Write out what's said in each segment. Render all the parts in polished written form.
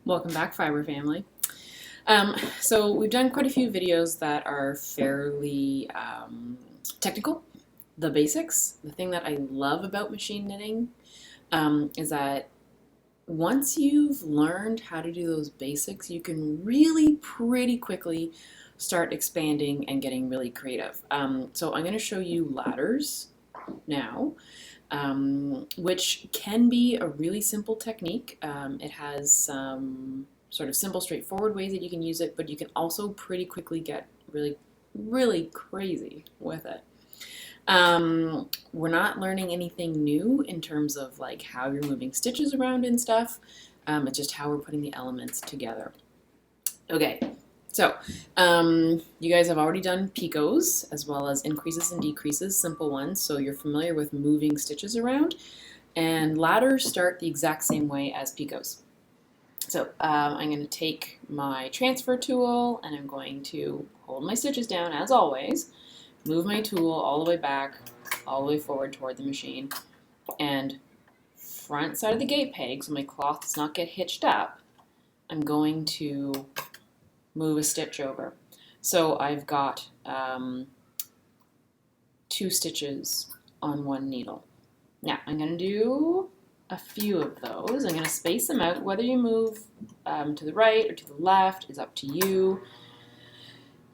Welcome back, Fiber Family. So we've done quite a few videos that are fairly technical, the basics. The thing that I love about machine knitting is that once you've learned how to do those basics, you can really pretty quickly start expanding and getting really creative. So I'm going to show you ladders now. Which can be a really simple technique. It has some sort of simple, straightforward ways that you can use it, but you can also pretty quickly get really, really crazy with it. We're not learning anything new in terms of like how you're moving stitches around and stuff. It's just how we're putting the elements together. Okay, so you guys have already done picots as well as increases and decreases, simple ones, so you're familiar with moving stitches around. And ladders start the exact same way as picots. So I'm going to take my transfer tool and I'm going to hold my stitches down as always, move my tool all the way back, all the way forward toward the machine, and front side of the gate peg, so my cloth does not get hitched up, I'm going to move a stitch over. So I've got 2 stitches on one needle. Now I'm going to do a few of those. I'm going to space them out. Whether you move to the right or to the left is up to you.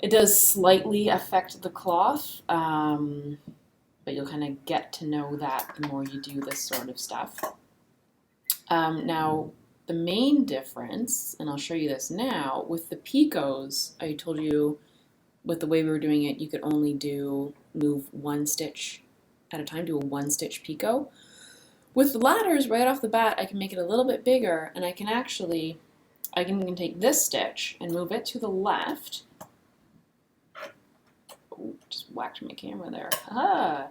It does slightly affect the cloth, but you'll kind of get to know that the more you do this sort of stuff. Now, the main difference, and I'll show you this now, with the picots, I told you with the way we were doing it, you could only move 1 stitch at a time, do a 1 stitch picot. With the ladders, right off the bat, I can make it a little bit bigger, and I can take this stitch and move it to the left. Oh, just whacked my camera there. Ah.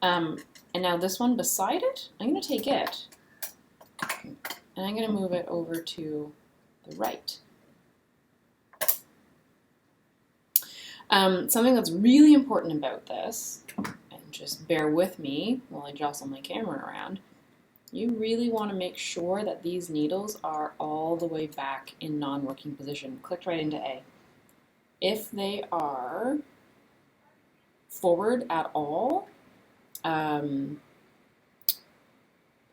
And now this one beside it, I'm going to take it, and I'm going to move it over to the right. Something that's really important about this, and just bear with me while I jostle my camera around, you really want to make sure that these needles are all the way back in non-working position. Click right into A. If they are forward at all,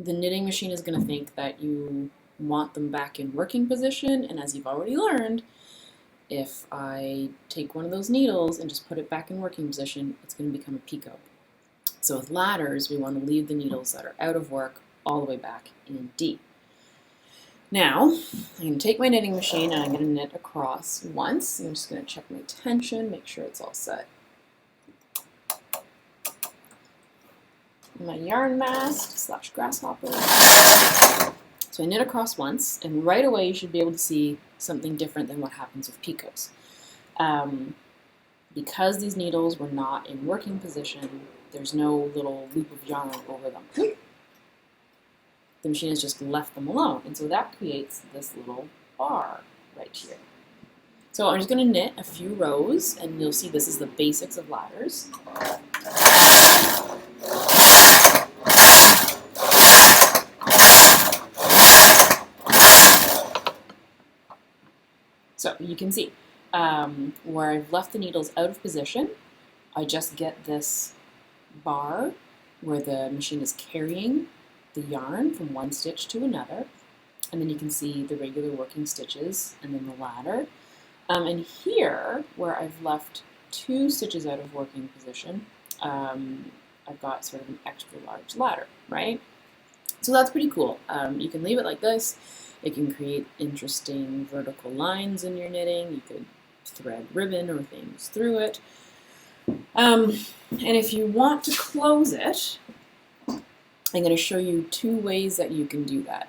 the knitting machine is going to think that you want them back in working position, and as you've already learned, if I take one of those needles and just put it back in working position, it's going to become a picot. So with ladders, we want to leave the needles that are out of work all the way back in D. Now, I'm going to take my knitting machine and I'm going to knit across once. I'm just going to check my tension, make sure it's all set. My yarn mask / grasshopper. So I knit across once, and right away you should be able to see something different than what happens with picots. Because these needles were not in working position, there's no little loop of yarn over them. The machine has just left them alone, and so that creates this little bar right here. So I'm just going to knit a few rows, and you'll see this is the basics of ladders. So you can see where I've left the needles out of position, I just get this bar where the machine is carrying the yarn from one stitch to another, and then you can see the regular working stitches and then the ladder. And here, where I've left 2 stitches out of working position, I've got sort of an extra large ladder, right? So that's pretty cool. You can leave it like this. It can create interesting vertical lines in your knitting. You could thread ribbon or things through it. And if you want to close it, I'm going to show you 2 ways that you can do that.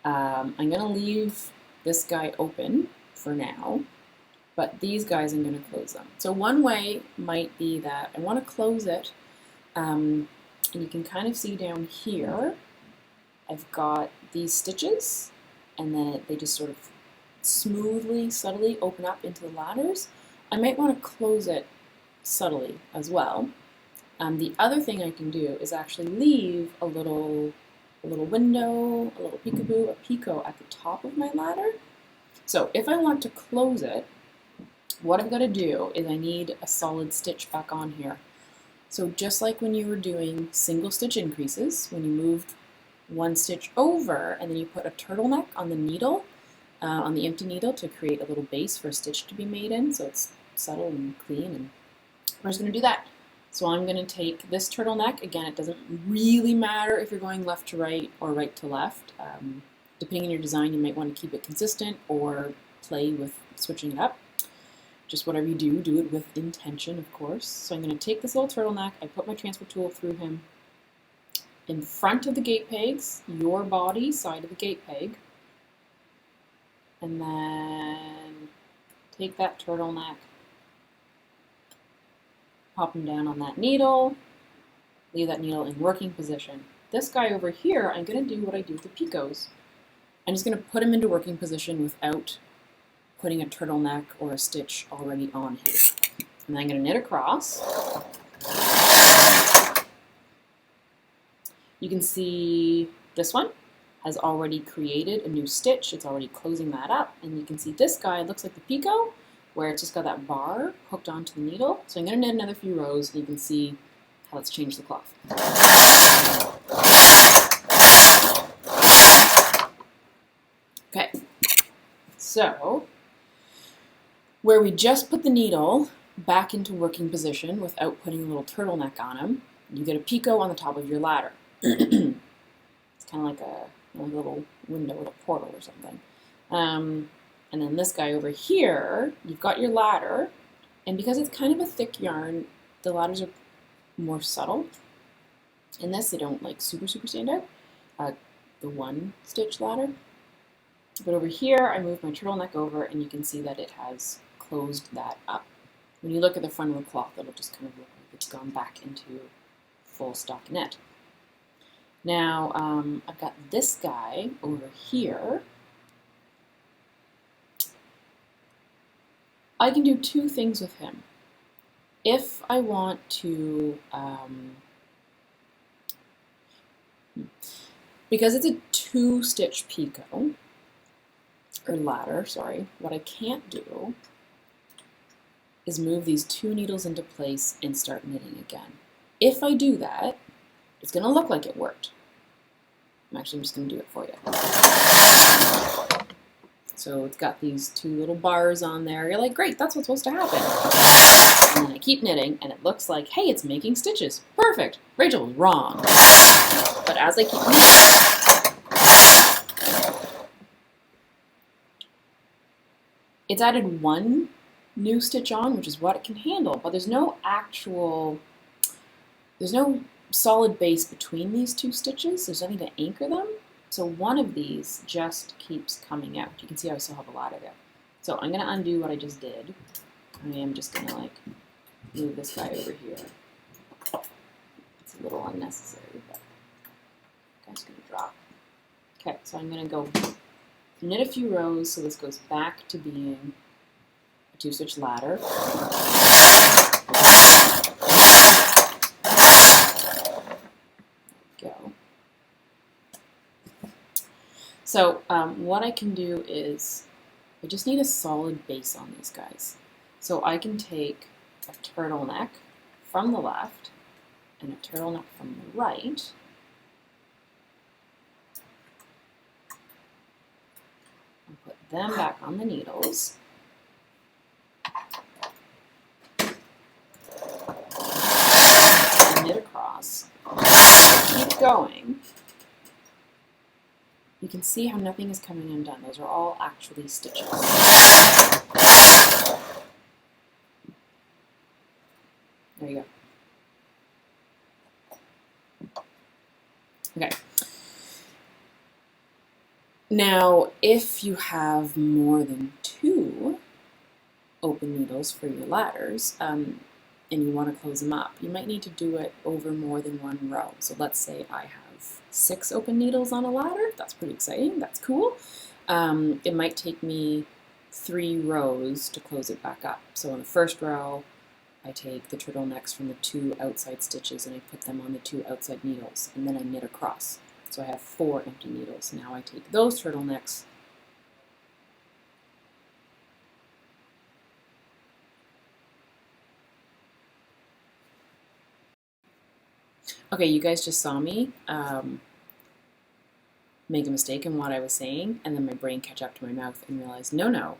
I'm going to leave this guy open for now, but these guys I'm going to close them. So one way might be that I want to close it, and you can kind of see down here, I've got these stitches, and then they just sort of smoothly, subtly open up into the ladders. I might want to close it subtly as well. The other thing I can do is actually leave a little a little window, a little peekaboo, a picot at the top of my ladder. So if I want to close it, what I've got to do is I need a solid stitch back on here. So just like when you were doing single stitch increases, when you moved one stitch over and then you put a turtleneck on the needle, on the empty needle to create a little base for a stitch to be made in, so it's subtle and clean, and we're just going to do that. So I'm going to take this turtleneck. Again, it doesn't really matter if you're going left to right or right to left. Depending on your design, you might want to keep it consistent or play with switching it up. Just whatever you do, do it with intention, of course. So I'm going to take this little turtleneck, I put my transfer tool through him in front of the gate pegs, your body side of the gate peg, and then take that turtleneck, pop him down on that needle, leave that needle in working position. This guy over here, I'm going to do what I do with the picots. I'm just going to put him into working position without putting a turtleneck or a stitch already on him. And then I'm going to knit across. You can see this one has already created a new stitch. It's already closing that up. And you can see this guy looks like the picot, where it's just got that bar hooked onto the needle. So I'm going to knit another few rows, and you can see how it's changed the cloth. Okay, so where we just put the needle back into working position without putting a little turtleneck on him, you get a picot on the top of your ladder. It's kind of like a little window with a portal or something. And then this guy over here, you've got your ladder, and because it's kind of a thick yarn, the ladders are more subtle. In this, they don't like super stand out. The one stitch ladder. But over here, I moved my turtleneck over, and you can see that it has closed that up. When you look at the front of the cloth, it'll just kind of look like it's gone back into full stockinette. Now, I've got this guy over here. I can do two things with him. If I want to, because it's a 2-stitch picot, or ladder, sorry, what I can't do is move these 2 needles into place and start knitting again. If I do that, it's going to look like it worked. I'm just going to do it for you. So it's got these 2 little bars on there. You're like, great, that's what's supposed to happen. And then I keep knitting, and it looks like, hey, it's making stitches. Perfect. Rachel was wrong. But as I keep knitting, it's added 1 new stitch on, which is what it can handle, but there's no solid base between these 2 stitches. There's nothing to anchor them. So one of these just keeps coming out. You can see I still have a ladder there. So I'm going to undo what I just did. I am just going to like move this guy over here. It's a little unnecessary, but the guy's going to drop. Okay, so I'm going to go knit a few rows so this goes back to being a 2-stitch ladder. Go. So what I can do is, I just need a solid base on these guys. So I can take a turtleneck from the left and a turtleneck from the right, and put them back on the needles. And knit across. Keep going. You can see how nothing is coming undone. Those are all actually stitches. There you go. Okay. Now, if you have more than 2 open needles for your ladders, and you want to close them up, you might need to do it over more than 1 row. So let's say I have 6 open needles on a ladder. That's pretty exciting. That's cool. It might take me 3 rows to close it back up. So in the first row, I take the turtlenecks from the 2 outside stitches and I put them on the 2 outside needles, and then I knit across. So I have 4 empty needles. Now I take those turtlenecks, okay, you guys just saw me make a mistake in what I was saying, and then my brain catch up to my mouth and realize, no.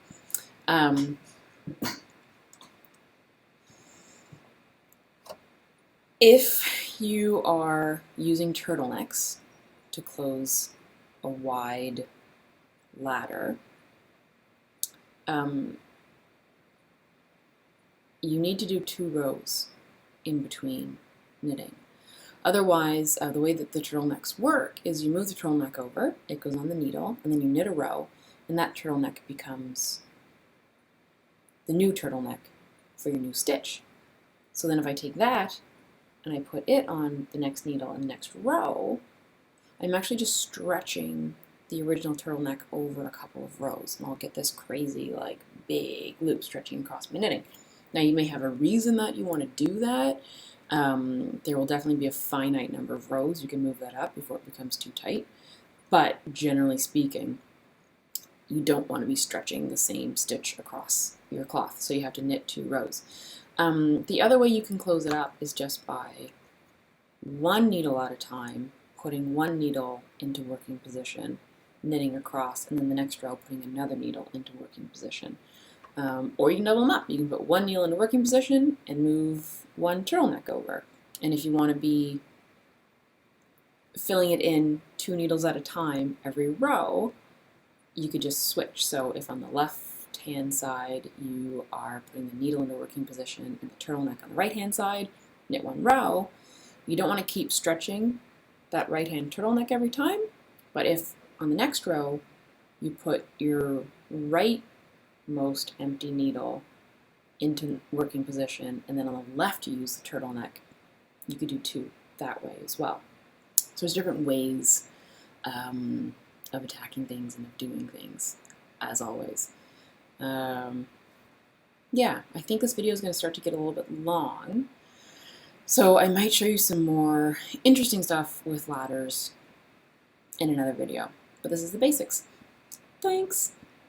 If you are using turtlenecks to close a wide ladder, you need to do 2 rows in between knitting. Otherwise, the way that the turtlenecks work is you move the turtleneck over, it goes on the needle, and then you knit a row, and that turtleneck becomes the new turtleneck for your new stitch. So then if I take that and I put it on the next needle and the next row, I'm actually just stretching the original turtleneck over a couple of rows, and I'll get this crazy, like, big loop stretching across my knitting. Now, you may have a reason that you want to do that. There will definitely be a finite number of rows. You can move that up before it becomes too tight. But generally speaking, you don't want to be stretching the same stitch across your cloth, so you have to knit 2 rows. The other way you can close it up is just by 1 needle at a time, putting 1 needle into working position, knitting across, and then the next row putting another needle into working position. Or you can double them up. You can put 1 needle into working position and move 1 turtleneck over. And if you want to be filling it in 2 needles at a time every row, you could just switch. So if on the left-hand side you are putting the needle into working position and the turtleneck on the right-hand side, knit 1 row, you don't want to keep stretching that right-hand turtleneck every time, but if on the next row you put your rightmost empty needle into working position and then on the left you use the turtleneck, you could do 2 that way as well. So there's different ways of attacking things and of doing things, as always. Yeah, I think this video is going to start to get a little bit long, so I might show you some more interesting stuff with ladders in another video. But this is the basics. Thanks!